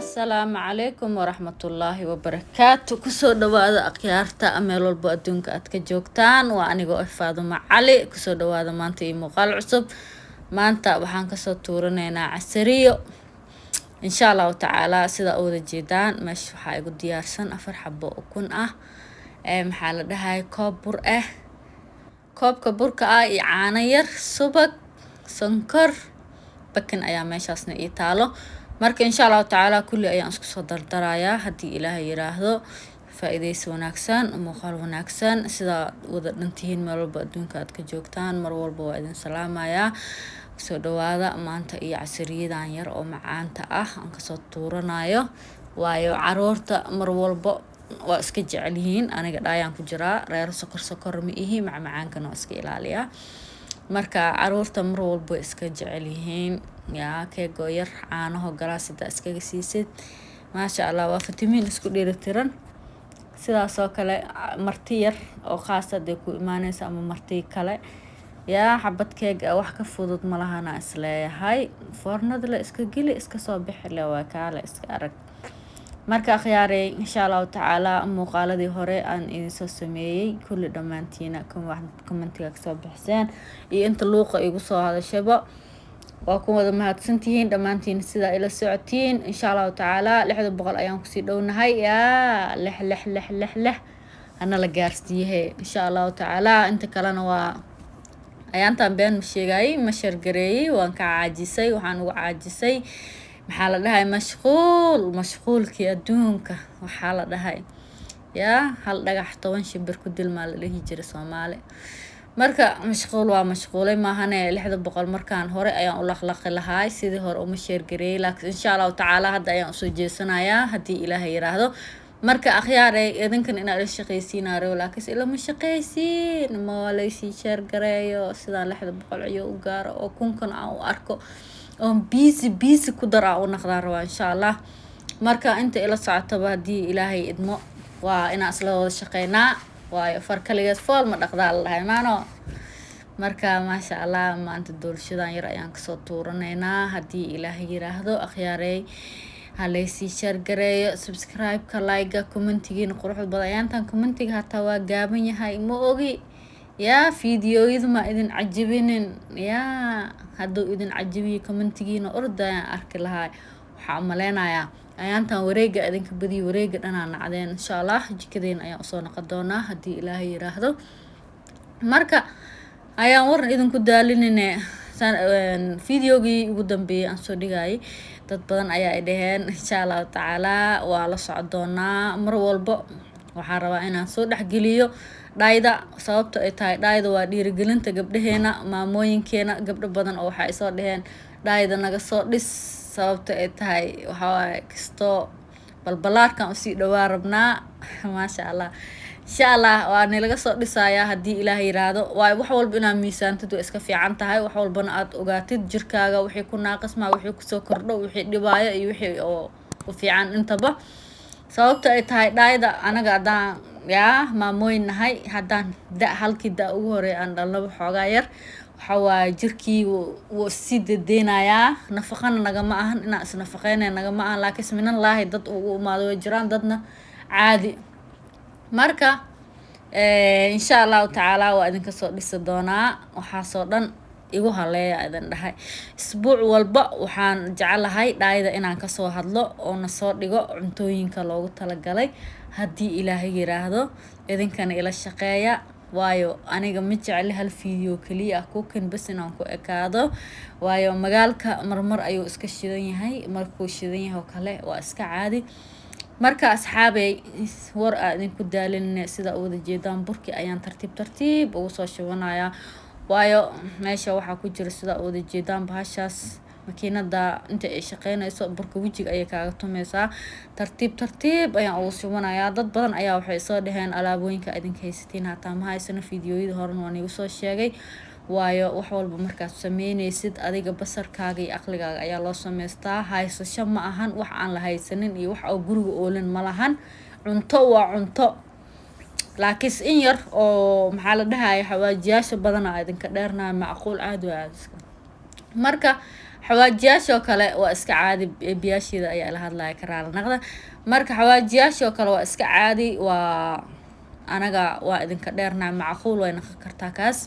السلام عليكم ورحمة الله وبركاته. كسو دوادا أخيارتا أميل والبو أدونك أدك جوكتان وأنيقو إفادو مع علي. كسو دوادا مانتا مقال عصب مانتا وحان كسو تورنينا عسريو إن شاء الله تعالى سيدا أودا جيدان ماش وحايقو ديارسان أفر حبو أكون محالة دهاي كوب بور كوب كبورك إعانا ير سبك سنكر bakin ayaa meeshaasna ii taalo marka insha Allah taala kulli ayaan isku soo dardarayaa hadii Ilaahay yiraahdo faa'iideyso wanaagsan muuqaal wanaagsan sida wada dhantihiin meel walba adduunka aad ka joogtaan mar walba waa idin salaamayaa soo dhawaada maanta iyo casriyadan yar oo macaanta aan ka soo tuuranayo waayo caruurta mar walba waa iska jecel yihiin aniga dhaayaan ku jiraa reer sokor ma ihi macaankana waa iska ilaaliyaa marka caruurta mar walba iska jecel yihiin yaa keego yar caanaho galaasida iskaga siisid maasha Allah waa fitamiin isku dheelitiran sidaas oo kale marti yar oo khaas ah ku imaanaysa ama marti kale yaa xabad keeg wax ka fudud ma lahana isleeyahay foornada la iska geli iska soo bixi la waa kaale iska arag marka khiyaaray insha Allah taala muuqaaladii hore aan idin soo sameeyay kulli dhamaantiina commentiga ka soo bixiseen iyo inta luuqa igu soo hadashaba waa ku wada mahadsantihiin dhamaantiin sida ila socotiin insha Allah taala 600 ayaan ku sii dhownahay yaa lix ana la gaarsiiyay insha Allah taala inta kalena waa ayaantan been sheegay ma shargareeyay waan ka caajisay waxaan ugu caajisay maxaa la dhahay mashquulkii adduunka waxaa la dhahay yaa hal dhagax 10 shimbir ku dilmaa la dhihi jiray Soomaali marka waa mashquulay maahane 600 markaan hore ayaan u laqlaqi lahaay sidii hore uma sheergareeyay laakiin insha Allah taala hadda ayaan soo jeesanayaa hadii Ilaahay yiraahdo marka akhyaaray idinkan inaad shaqaysiinaayo laakiin ila ma shaqaysiin ma walaysi sheergareeyo sidaan 600 iyo u gaaro oo kunkan aan u arko oo busy ku daraa oo naqdaan rabaa insha Allah marka inta ila socotaba hadii Ilaahay idmo waa inaan isla wada shaqeynaa waayo farkaligeed fool ma dhaqdaa lahayn maano marka maasha Allah maanta doorashadan yar ayaan ka soo tuuranaynaa hadii Ilaahay yiraahdo akhyaaray halaysi share gareeyo subscribe ka like commentigiina quruxda badayaan commentiga hataa waa gaaban yahay ma ogi yaa fiidiyoyada ma idin cajibinin yaa haduu idin cajibiyo commentigiina ordayaan arki lahaay waxa maleenayaa ayaantan wareega idinka badiyo wareega dhanaan nacdeen insha Allah jikadeen ayaan soo noqon doonaa hadii Ilaahay yiraahdo marka ayaan waran idinku daalinine fiidiyogii ugu dambeeyay aan soo dhigay dad badan ayaa ay dhaheen insha Allah taala waa la socdoonaa mar walba waxaan rabaa inaan soo dhaxgeliyo dhayda sababta ay tahay dhayda waa dhiirigelinta gabdhaheena maamooyinkeena gabdho badan oo waxa ay soo dhaheen dhayda naga soo dhis sababta ay tahay waxa way kisto balbalaarkan u sii dhawaa rabnaa maasha Allah insha Allah waa laga soo dhisayaa hadii Ilaahay yiraahdo waa wax walba inaa miisaantadu iska fiican tahay wax walbana aad ogaatid jirkaaga wixii ku naaqisma wixii ku soo kordho wixii dhibaayo iyo wixii oo u fiican intaba sababta ay tahay dhayda anaga adaan yaa maamooyin nahay hadaan halkii ugu hore aan dhalnaba xoogaa yar waxa waa jirkii uu si dadeenayaa nafaqana naga ma ahan inaa is nafaqeynay naga ma ahan laakiin minallaahi dad ugu imaado way jiraan dadna caadi marka insha Allah taala waa idinka soo dhisi doonaa waxa soo dhan igu haleeya idin dhahay isbuuc walba waxaan jecelahay dhayda inaan ka soo hadlo oo na soo dhigo cuntooyinka loogu talagalay hadii Ilaahay yiraahdo idinkana ila shaqeeya waayo aniga ma jecel hal fiidiyoo kaliya cooking bas inaan ku ekaado waayo magaalka marmar ayuu iska shidan yahay markuu shidan yahay kale waa iska caadi marka asxaabay war aadin ku daalinay sida wada jeedaan burki ayaan tartiib ugu soo shubanayaa waayo meesha waxa ku jira sida wada jeedaan bahashaas makiinada inta ay shaqeynayso burka wajiga ay kaaga tumaysaa tartiib ayaan ugu shubanayaa dad badan ayaa waxay soo dhaheen alaabooyinka idinka haysatiin hataa ma haysana fiidiyooyada horena waan igu soo sheegay waayo wax walba markaad sameynaysid adiga basarkaaga iyo aqligaaga ayaa loo sameystaa haysasho ma ahan wax aan la haysanin iyo wax oo guriga oolan ma lahan cunto waa cunto laakiin in yar oo maxaa la dhahay xawaajiyaasha badan idinka dheernaa macquul aad waa marka xawaajiyaashoo kale waa iska caadi biyaasheeda ayaa la hadlaya karaala naqda marka xawaajiyaashoo kale waa iska caadi waa anaga waa idinka dheernaa macquul way naqon kartaa kaas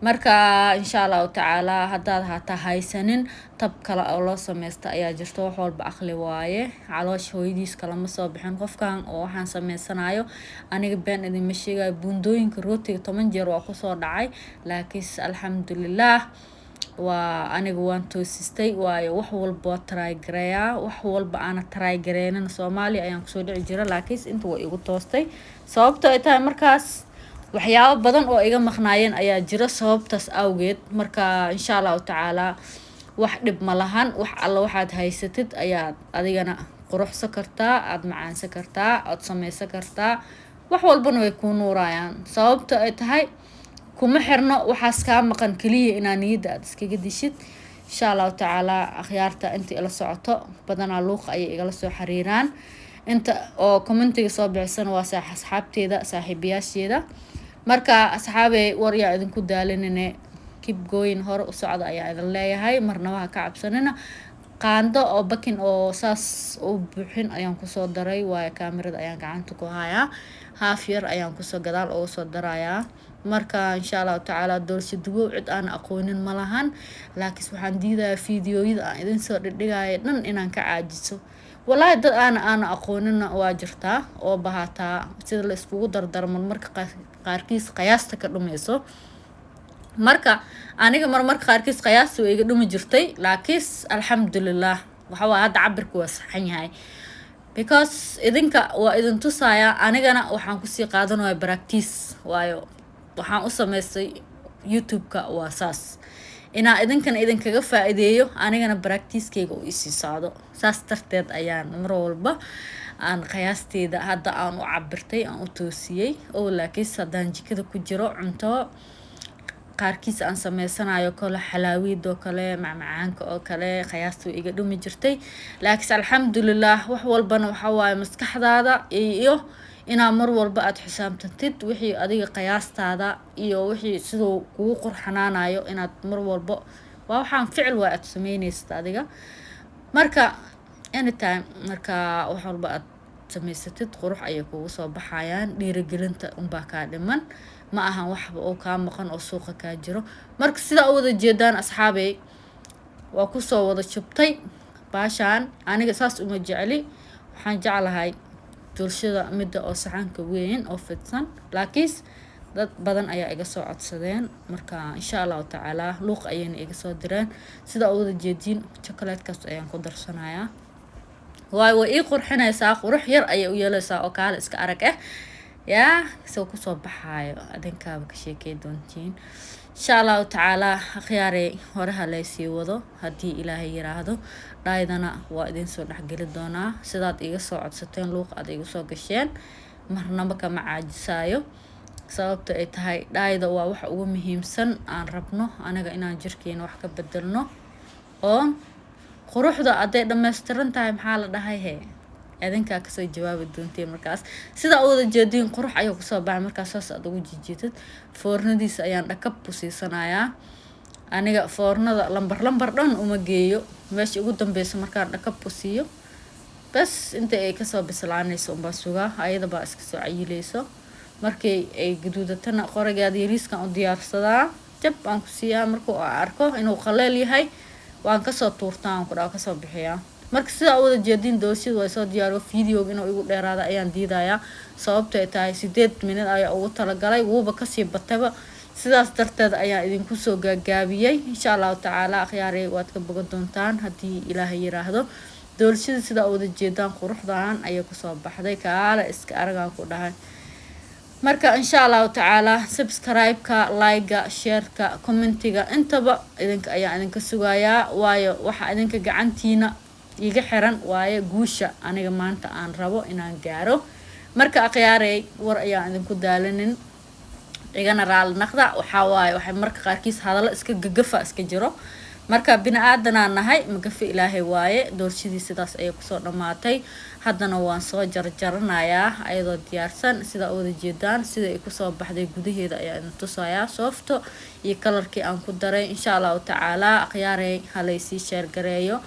marka insha allahu tacaala haddaad hataa haysanin tab kale oo loo sameysta ayaa jirto wax walba aqli waaye caloosha hooyadiis kalama soo bixin qofkan oo waxaan sameysanayo aniga been idinma sheegayo buundooyinka rootiga 10 jeer waa kusoo dhacay laakiinse alxamdulilah waa aniga waan toosistay waayo wax walba waa taraagareeyaa wax walba aana taraagareenin Soomaaliya ayaan kusoo dhici jira laakiinse inta way igu toostay sababtoo ay tahay markaas waxyaabo badan oo iga maqnaayeen ayaa jira sababtaas awgeed marka insha allahu tacaala wax dhib ma lahan wax alla waxaad haysatid ayaad adigana quruxsan kartaa aad macaansan kartaa aad sameysan kartaa wax walbana way kuu nuurayaan sababtoo ay tahay kuma xirno waxaas kaa maqan kaliya inaa niyada aad iskaga dishid insha allahu tacaala akhyaarta inta ila socoto badanaa luuqa ayay igala soo xiriiraan inta oo commentiga soo bixisana waa asxaabteeda saaxiibayaasheeda marka asxaabey war yaa idinku daalinine keep going hore u socda ayaa idin leeyahay marnaba ha ka cabsanina qaando oo bakin oo saas u buuxin ayaan kusoo daray waayo kaamirada ayaan gacanta ku hayaa haaf yar ayaan kusoo gadaal uga soo darayaa marka insha allahu tacaala doorsho dugow cid aan aqoonin ma lahan laakiin waxaan diidayaa fiidiyooyada aan idin soo dhigdhigaayo dhan inaan ka caajiso wallaahi dad aan aqoonina waa jirtaa oo bahataa sida la iskugu dardarman marka qaarkiis qiyaasta ka dhumayso marka aniga marmarka qaarkiis qiyaasta way iga dhumi jirtay laakiin alxamdulilah waxa waa hadda cabirku waa saxan yahay because idinka waa idin tusaaya anigana waxaan kusii qaadanayaa practice waayo waxaan u sameystay youtube-ka waa saas inaa idinkana idinkaga faa'iideeyo anigana practice-keyga uu isii socdo saas darteed ayaan mar walba aan qiyaasteeda hadda aan u cabirtay aan u toosiyey oo laakiin haddaan jikada ku jiro cunto qaarkiis aan sameysanayo kale xalaawiid oo kale macmacaanka oo kale qiyaasta iga dhumi jirtay laakiin alxamdulilah wax walbana waxa waaye maskaxdaada iyo inaa mar walba aad xisaabtantid wixii adiga qiyaastaada iyo wixii sidoo kugu qurxanaanayo inaad mar walba waa waxaan ficil waa aad sameynaysid adiga marka anytime marka wax walba aad sameysatid qurux ayay kugu soo baxayaan dhiirigelinta unbaa kaa dhiman ma ahan waxba oo kaa maqan oo suuqa kaa jiro marka sidaa u wada jeedaan asxaabey waa kusoo wada jubtay baashaan aniga saas uma jecli waxaan jeclahay dulshada midda oo saxanka weyn oo fidsan laakiin dad badan ayaa iga soo codsadeen marka insha allahu tacaala luuq ayayna iga soo direen sidaa u wada jeediin chocolate-kaas ayaan ku darsanayaa way ii qurxinaysaa qurux yar ayay u yeelaysaa oo kaale iska arag yaa soo kusoo baxaayo adinkaaba ka sheekay doontiin insha allahu tacaala akhyaarey horaha laysii wado haddii ilaahay yiraahdo dhaydana waa idin soo dhexgeli doonaa sidaad iga soo codsateen luuq aad igu soo gasheen marnaba kama caajisaayo sababta ay tahay dhayda waa waxa ugu muhiimsan aan rabno aniga inaan jirkeena wax ka bedelno oo quruxda hadday dhammaystiran tahay maxaa la dhahay adinkaa kasoo jawaabi doonteen markaas sidaa u wada jeediin qurux ayuu kusoo baxay markaas saas aad ugu jijiitid foornadiisa ayaan dhakab ku siisanayaa aniga foornada lambar dhan uma geeyo meesha ugu dambeysa markaan dhakab ku siiyo bas inta ay kasoo bislaanayso unbaa sugaa ayada baa iska soo cayilayso markii ay gaduudatana qorigeeda yariiskan u diyaarsadaa jab aan ku siiyaa markuu arko inuu qaleel yahay waan kasoo tuurtaa aan ku dhaw kasoo bixiyaa marka sidaa u wada jeediin doorshada way soo diyaaro fiidiyooga inuu igu dheeraada ayaan diidayaa sababtoo ay tahay 8 minute ayaa ugu talagalay wuuba kasii bataba sidaas darteed ayaan idinku soo gaagaabiyey insha allahu tacaala akhyaarey waad ka bogan doontaan haddii ilaahay yiraahdo doorshada sidaa u wada jeedaan quruxdaan ayay kusoo baxday kaala iska aragaan ku dhahay marka insha allahu tacaala subscribe-ka like-ga share-ka commentiga intaba idinka ayaa idinka sugayaa waayo waxa idinka gacantiina iga xiran waaye guusha aniga maanta aan rabo inaan gaaro marka akhyaarey war ayaan idinku daalinin igana raali naqda waxa waaye waxay marka qaarkiis hadallo iska gagafa iska jiro marka bini aadanaan nahay magafi ilaahay waaye doorshadii sidaas ayay kusoo dhamaatay haddana waan soo jarjaranayaa ayadoo diyaarsan sida wada jeedaan sida ay kusoo baxday gudaheeda ayaa idin tusayaa soofto iyo kalarkii aan ku daray insha allahu tacaala akhyaaray halaysii share gareeyo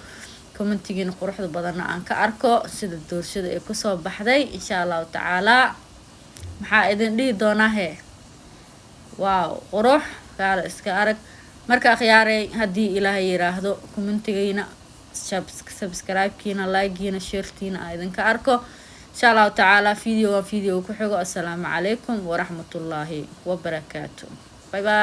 commentigiina quruxda badanna aan ka arko sida doorshada ay kusoo baxday insha allahu tacaala maxaa idin dhihi doonaa hee waaw qurux kaala iska arag marka akhyaaray haddii ilaahay yiraahdo commentigiina subscribe-kiina like-giina share-tiina aan idinka arko insha allahu tacaala video ku xigo assalaamu calaykum waraxmatullaahi wabarakaatu bye bye